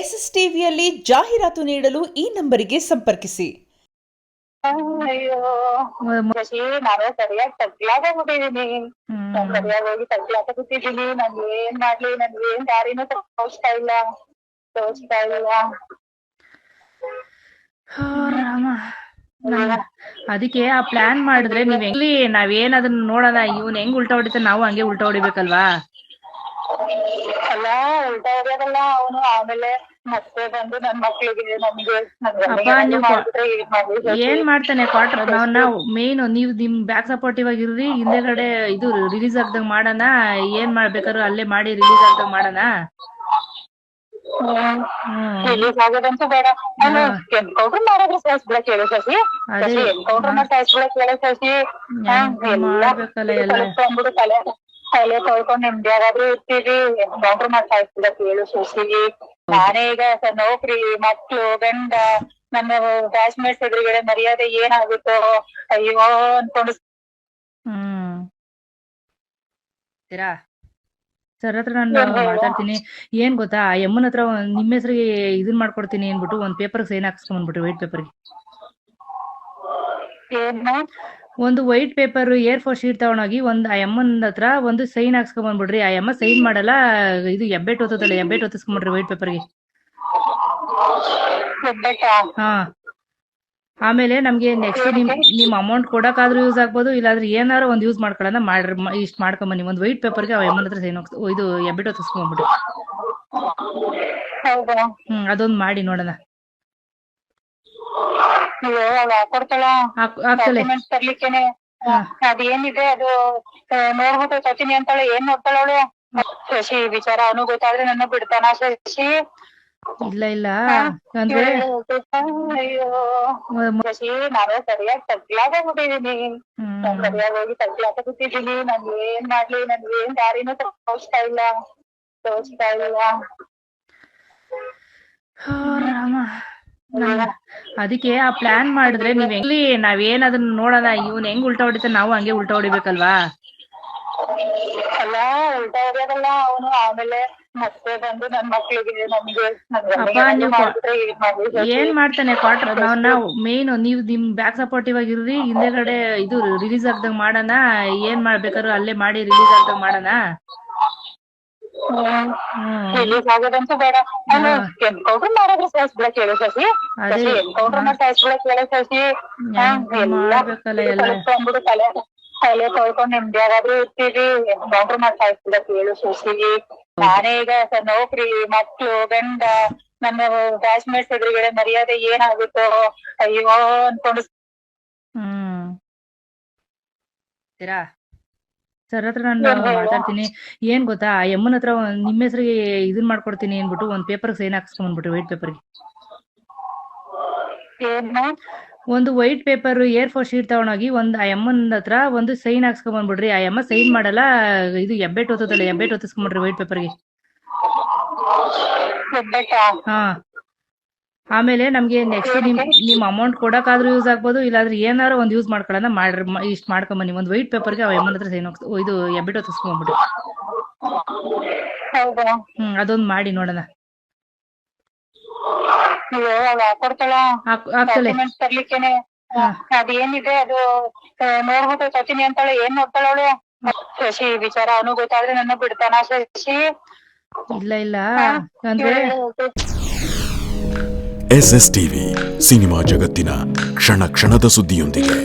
S S ಟಿವಿಯಲ್ಲಿ ಜಾಹೀರಾತು ನೀಡಲು ಈ ನಂಬರಿಗೆ ಸಂಪರ್ಕಿಸಿ. ಅಯ್ಯೋ ಶಶಿ, ನಾನು ಸರಿಯಾಗಿ ತಗ್ಲಾಗೋಗ್ಬಿಟ್ಟಿದೀನಿ. ಸರಿಯಾಗಿ ಹೋಗಿ ತಗ್ಲಾಕೋಗ್ಬಿಟ್ಟಿದೀನಿ. ನನ್ ಏನ್ ಮಾಡ್ಲಿ, ನನ್ಗೆ ಏನ್ ದಾರಿನೂ ತೋಚ್ತಾ ಇಲ್ಲ. ರಾಮ, ಅದಕ್ಕೆ ಆ ಪ್ಲಾನ್ ಮಾಡಿದ್ರೆ ನಾವೇನ್ ಅದನ್ನ ನೋಡೋಣ. ಇವ್ನ್ ಹೆಂಗ್ ಉಲ್ಟಾ ಹೊಡಿತ, ನಾವು ಹಂಗೆ ಉಲ್ಟಾ ಹೊಡಿಬೇಕಲ್ವಾ? ಅಲ್ಲ, ಉಲ್ಟಾ ಹೊಡಿಯೋದಲ್ಲ ಅವನು. ಆಮೇಲೆ ಮತ್ತೆ ಬಂದು ನನ್ ಮಕ್ಳಿಗೆ ನಮ್ಗೆ ಅಪ್ಪ, ನೀವು ಏನ್ ಮಾಡ್ತಾನೆ ಕ್ವಾರ್ಟರ್ ನಾವು ಮೇನ್ ನೀವು ನಿಮ್ ಬ್ಯಾಕ್ ಸಪೋರ್ಟಿವ್ ಆಗಿರ್ರಿ. ಹಿಂದೆಗಡೆ ಇದು ರಿಲೀಸ್ ಆಗ್ದಂಗ್ ಮಾಡೋಣ. ಏನ್ ಮಾಡ್ಬೇಕಾದ್ರು ಅಲ್ಲೇ ಮಾಡಿ ರಿಲೀಸ್ ಆಗ್ದಂಗ್ ಮಾಡೋಣ. ರಿಲೀಸ್ ಆಗೋದಂತೂ ಬೇಡ. ಎನ್ಕೌಂಟರ್ ಮಾಡೋದು ಸಾಯಿಸ್ಬಿಡಕ್ ಹೇಳು ಶಶಿ. ಎನ್ಕೌಂಟರ್ ಸಾಯಿಸ್ಬಿಡಕ್ ಹೇಳು ಶಶಿ. ಅಂದ್ಬಿಟ್ಟು ತಲೆ ತೊಳ್ಕೊಂಡ್ ನಿಮ್ದ್ಯಾಗಾದ್ರೂ ಇರ್ತೀವಿ. ಎನ್ಕೌಂಟರ್ ಮಾಡಿ ಸಾಯಿಸ್ಬಿಡಕ್ ಹೇಳು ಶಶಿ. ನಾನೇ ಈಗ ನೌಕರಿ, ಮಕ್ಳು, ಗಂಡ, ನನ್ನ ಬ್ಯಾಚ್ಮೇಟ್ಸ್ ಎದುರುಗಡೆ ಮರ್ಯಾದೆ ಏನಾಗುತ್ತೋ ಅಯ್ಯೋ ಅನ್ಕೊಂಡು. ಸರ್ ಹತ್ರ ನಾನು ಮಾತಾಡ್ತೀನಿ. ಏನ್ ಗೊತ್ತಾ, ಆ ಯಮ್ಮನ ಹತ್ರ ನಿಮ್ಮ ಹೆಸರಿಗೆ ಇದನ್ ಮಾಡ್ಕೊಡ್ತೀನಿ ಅನ್ಬಿಟ್ಟು ಒಂದ್ ಪೇಪರ್ ಸೈನ್ ಹಾಕ್ಸ್ಕೊಂಡ್ಬಿಟ್ರಿ. ವೈಟ್ ಪೇಪರ್ಗೆ ಒಂದು ವೈಟ್ ಪೇಪರ್ A4 ಶೀಟ್ ತಗೊಂಡೋಗಿ ಒಂದ್ ಆ ಯಮ್ಮನ ಹತ್ರ ಒಂದು ಸೈನ್ ಹಾಕ್ಸ್ಕೊಂಡ್ಬಂದ್ಬಿಡ್ರಿ. ಆ ಯಮ್ಮ ಸೈನ್ ಮಾಡಲ್ಲ. ಇದು ಹೆಬ್ಬೆಟ್ ಓದ್ತದಲ್ಲ, ಹೆಬ್ಬೆಟ್ ಓದಿಸ್ಕೊಂಡ್ಬಿಡ್ರಿ ವೈಟ್ ಪೇಪರ್ಗೆ. ಹಾ, ಆಮೇಲೆ ನಮ್ಗೆ ನೆಕ್ಸ್ಟ್ ನಿಮ್ ಅಮೌಂಟ್ ಕೊಡಕ್ಕಾದ್ರೂ ಯೂಸ್ ಆಗ್ಬೋದು, ಇಲ್ಲಾಂದ್ರೆ ಏನಾರು ಒಂದ್ ಯೂಸ್ ಮಾಡ್ಕೊಳ್ಳೋಣ. ಇಷ್ಟ ಮಾಡ್ಕೊಂಬನ್ನಿ. ಒಂದ್ ವೈಟ್ ಪೇಪರ್ಗೆ ಆ ಯಮ್ಮನ ಹತ್ರ ಸೈನ್ ಇದು ಹೆಬ್ಬೆಟ್ ಓದಿಸ್ಕೊಂಡ್ಬಿಡ್ರಿ. ಅದೊಂದ್ ಮಾಡಿ ನೋಡೋಣ. ತರ್ಲಿಕ್ಕೇನೆ ಅದೇನಿದೆ ಅದು ನೋಡ್ಬಿಟ್ಟು ತರ್ತೀನಿ ಅಂತಾಳೆ. ಏನ್ ನೋಡ್ತಾಳ ಅವಳು ಶಶಿ? ವಿಚಾರ ಅವನು ಗೊತ್ತಾದ್ರೆ ನನ್ನ ಬಿಡ್ತಾನ ಶಶಿ? ಇಲ್ಲ ಅಂದ್ರೆ ಅಯ್ಯೋ ಶಶಿ, ನಾನು ಸರಿಯಾಗಿ ತಗ್ಲಾಗೋಗ್ಬಿಟ್ಟಿದೀನಿ. ಸರಿಯಾಗಿ ಹೋಗಿ ತಗ್ಲಾಕೋಗ್ಬಿಟ್ಟಿದೀನಿ. ನನ್ ಏನ್ ಮಾಡ್ಲಿ, ನನ್ಗೆ ಏನ್ ದಾರಿನೂ ತೋಚ್ತಾ ಇಲ್ಲ. ರಾಮ, ಅದಕ್ಕೆ ಆ ಪ್ಲಾನ್ ಮಾಡಿದ್ರೆ ನಾವೇನ್ ಅದನ್ನ ನೋಡೋಣ. ಇವ್ನ್ ಹೆಂಗ್ ಉಲ್ಟಾ ಹೊಡಿತ, ನಾವು ಹಂಗೆ ಉಲ್ಟಾ ಹೊಡಿಬೇಕಲ್ವಾ? ಅಲ್ಲ, ಉಲ್ಟಾ ಹೊಡಿಯೋದಲ್ಲ ಅವನು. ಆಮೇಲೆ ಮತ್ತೆ ಬಂದು ನನ್ ಮಕ್ಳಿಗೆ ನಮ್ಗೆ ಅಪ್ಪ, ನೀವು ಏನ್ ಮಾಡ್ತಾನೆ ಕ್ವಾರ್ಟರ್ ನಾವು ಮೇನ್ ನೀವು ನಿಮ್ ಬ್ಯಾಕ್ ಸಪೋರ್ಟಿವ್ ಆಗಿರ್ರಿ. ಹಿಂದೆಗಡೆ ಇದು ರಿಲೀಸ್ ಆಗ್ದಂಗ್ ಮಾಡೋಣ. ಏನ್ ಮಾಡ್ಬೇಕಾದ್ರು ಅಲ್ಲೇ ಮಾಡಿ ರಿಲೀಸ್ ಆಗ್ದಂಗ್ ಮಾಡೋಣ. ರಿಲೀಸ್ ಆಗೋದಂತೂ ಬೇಡ. ಎನ್ಕೌಂಟರ್ ಮಾಡೋದು ಸಾಯಿಸ್ಬಿಡಕ್ ಹೇಳು ಶಶಿ. ಎನ್ಕೌಂಟರ್ ಮಾಡಿ ಸಾಯಿಸ್ಬಿಡಕ್ ಹೇಳು ಶಶಿ. ಅಂದ್ಬಿಟ್ಟು ತಲೆ ತೊಳ್ಕೊಂಡ್ ನಿಮ್ದ್ಯಾಗಾದ್ರೂ ಇರ್ತೀವಿ. ಎನ್ಕೌಂಟರ್ ಮಾಡಿ ಸಾಯಿಸ್ಬಿಡಕ್ ಹೇಳು ಶಶಿ. ನಾನೇ ಈಗ ನೌಕರಿ, ಮಕ್ಳು, ಗಂಡ, ನನ್ನ ಬ್ಯಾಚ್ಮೇಟ್ಸ್ ಎದುರುಗಡೆ ಮರ್ಯಾದೆ ಏನಾಗುತ್ತೋ ಅಯ್ಯೋ ಅನ್ಕೊಂಡು. ಸರ್ ಹತ್ರ ನಾನು ಮಾತಾಡ್ತೀನಿ. ಏನ್ ಗೊತ್ತಾ, ಆ ಯಮ್ಮನ ಹತ್ರ ನಿಮ್ಮ ಹೆಸರಿಗೆ ಇದನ್ ಮಾಡ್ಕೊಡ್ತೀನಿ ಅನ್ಬಿಟ್ಟು ಒಂದ್ ಪೇಪರ್ ಸೈನ್ ಹಾಕ್ಸ್ಕೊಂಡ್ಬಿಟ್ರಿ. ವೈಟ್ ಪೇಪರ್ಗೆ ಒಂದು ವೈಟ್ ಪೇಪರ್ A4 ಶೀಟ್ ತಗೊಂಡೋಗಿ ಒಂದ್ ಆ ಯಮ್ಮನ ಹತ್ರ ಒಂದು ಸೈನ್ ಹಾಕ್ಸ್ಕೊಂಡ್ಬಂದ್ಬಿಡ್ರಿ. ಆ ಯಮ್ಮ ಸೈನ್ ಮಾಡಲ್ಲ. ಇದು ಹೆಬ್ಬೆಟ್ ಓದ್ತದಲ್ಲ, ಹೆಬ್ಬೆಟ್ ಓದಿಸ್ಕೊಂಡ್ಬಿಡ್ರಿ ವೈಟ್ ಪೇಪರ್ಗೆ. ಹಾ, ಆಮೇಲೆ ನಮ್ಗೆ ನೆಕ್ಸ್ಟ್ ನಿಮ್ ಅಮೌಂಟ್ ಕೊಡಕ್ಕಾದ್ರೂ ಯೂಸ್ ಆಗ್ಬೋದು, ಇಲ್ಲಾಂದ್ರೆ ಏನಾರು ಒಂದ್ ಯೂಸ್ ಮಾಡ್ಕೊಳ್ಳೋಣ. ಇಷ್ಟ ಮಾಡ್ಕೊಂಬನ್ನಿ. ಒಂದ್ ವೈಟ್ ಪೇಪರ್ಗೆ ಆ ಯಮ್ಮನ ಹತ್ರ ಸೈನ್ ಇದು ಹೆಬ್ಬೆಟ್ ಓದಿಸ್ಕೊಂಡ್ಬಿಡ್ರಿ. ಅದೊಂದ್ ಮಾಡಿ ನೋಡೋಣ. ತರ್ಲಿಕ್ಕೇನೆ ಅದೇನಿದೆ ಅದು ನೋಡ್ಬಿಟ್ಟು ತರ್ತೀನಿ ಅಂತಾಳೆ. ಏನ್ ನೋಡ್ತಾಳ ಅವಳು ಶಶಿ? ವಿಚಾರ ಅವನು ಗೊತ್ತಾದ್ರೆ ನನ್ನ ಬಿಡ್ತಾನ ಶಶಿ? ಇಲ್ಲ ಅಂದ್ರೆ ಎಸ್ಎಸ್ ಟಿವಿ ಸಿನಿಮಾ ಜಗತ್ತಿನ ಕ್ಷಣ ಕ್ಷಣದ ಸುದ್ದಿಯೊಂದಿಗೆ.